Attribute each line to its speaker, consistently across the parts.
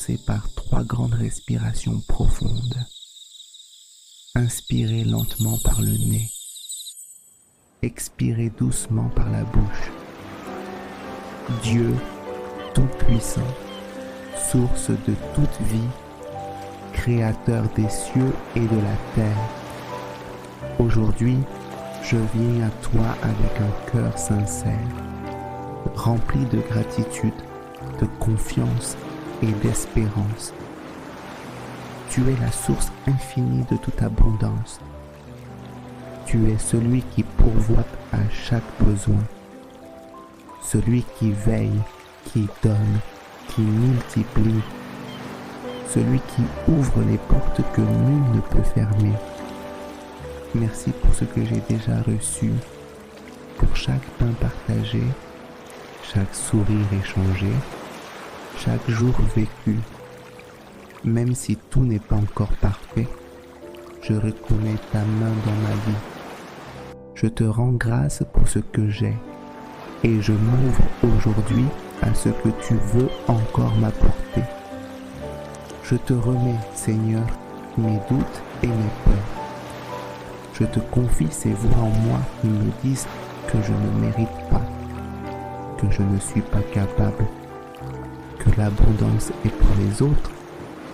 Speaker 1: commencer par 3 grandes respirations profondes. Inspirez lentement par le nez. Expirez doucement par la bouche. Dieu Tout-Puissant, source de toute vie, créateur des cieux et de la terre. Aujourd'hui, je viens à toi avec un cœur sincère, rempli de gratitude, de confiance et d'espérance. Tu es la source infinie de toute abondance. Tu es celui qui pourvoit à chaque besoin, celui qui veille, qui donne, qui multiplie, celui qui ouvre les portes que nul ne peut fermer. Merci pour ce que j'ai déjà reçu, pour chaque pain partagé, chaque sourire échangé, chaque jour vécu. Même si tout n'est pas encore parfait, je reconnais ta main dans ma vie. Je te rends grâce pour ce que j'ai et je m'ouvre aujourd'hui à ce que tu veux encore m'apporter. Je te remets, Seigneur, mes doutes et mes peurs. Je te confie ces voix en moi qui me disent que je ne mérite pas, que je ne suis pas capable, que l'abondance est pour les autres,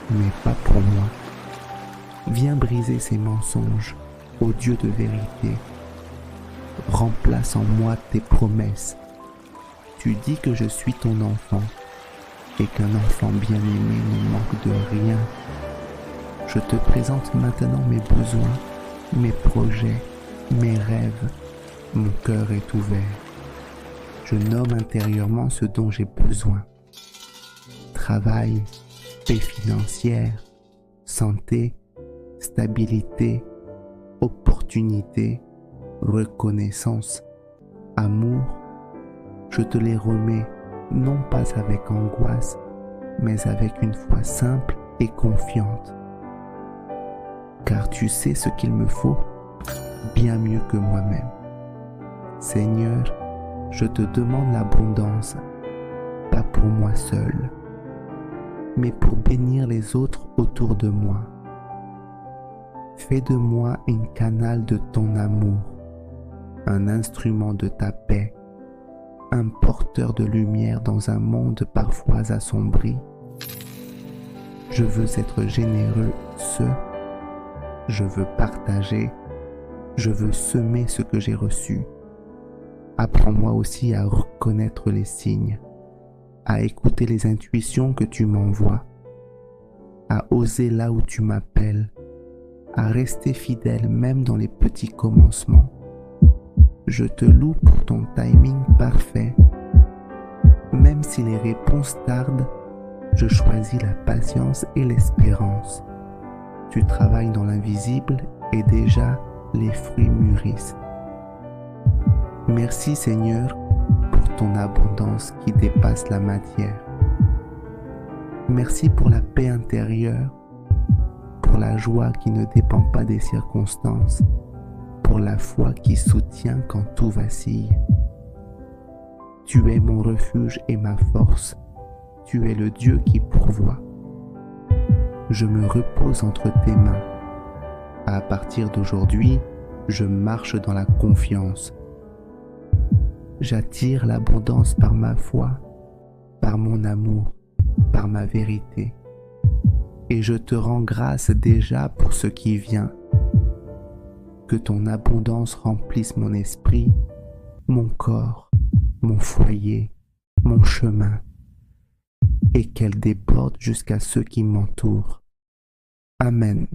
Speaker 1: mais pas pour moi. Viens briser ces mensonges, ô Dieu de vérité. Remplace en moi tes promesses. Tu dis que je suis ton enfant et qu'un enfant bien-aimé ne manque de rien. Je te présente maintenant mes besoins, mes projets, mes rêves. Mon cœur est ouvert. Je nomme intérieurement ce dont j'ai besoin. Travail, paix financière, santé, stabilité, opportunité, reconnaissance, amour. Je te les remets, non pas avec angoisse, mais avec une foi simple et confiante. Car tu sais ce qu'il me faut bien mieux que moi-même. Seigneur, je te demande l'abondance, pas pour moi seul, mais pour bénir les autres autour de moi. Fais de moi un canal de ton amour, un instrument de ta paix, un porteur de lumière dans un monde parfois assombri. Je veux être généreux, je veux partager, je veux semer ce que j'ai reçu. Apprends-moi aussi à reconnaître les signes, à écouter les intuitions que tu m'envoies, à oser là où tu m'appelles, à rester fidèle même dans les petits commencements. Je te loue pour ton timing parfait. Même si les réponses tardent, je choisis la patience et l'espérance. Tu travailles dans l'invisible et déjà les fruits mûrissent. Merci Seigneur pour ton abondance qui dépasse la matière. Merci pour la paix intérieure, pour la joie qui ne dépend pas des circonstances, pour la foi qui soutient quand tout vacille. Tu es mon refuge et ma force. Tu es le Dieu qui pourvoit. Je me repose entre tes mains. À partir d'aujourd'hui, je marche dans la confiance. J'attire l'abondance par ma foi, par mon amour, par ma vérité. Et je te rends grâce déjà pour ce qui vient. Que ton abondance remplisse mon esprit, mon corps, mon foyer, mon chemin, et qu'elle déborde jusqu'à ceux qui m'entourent. Amen.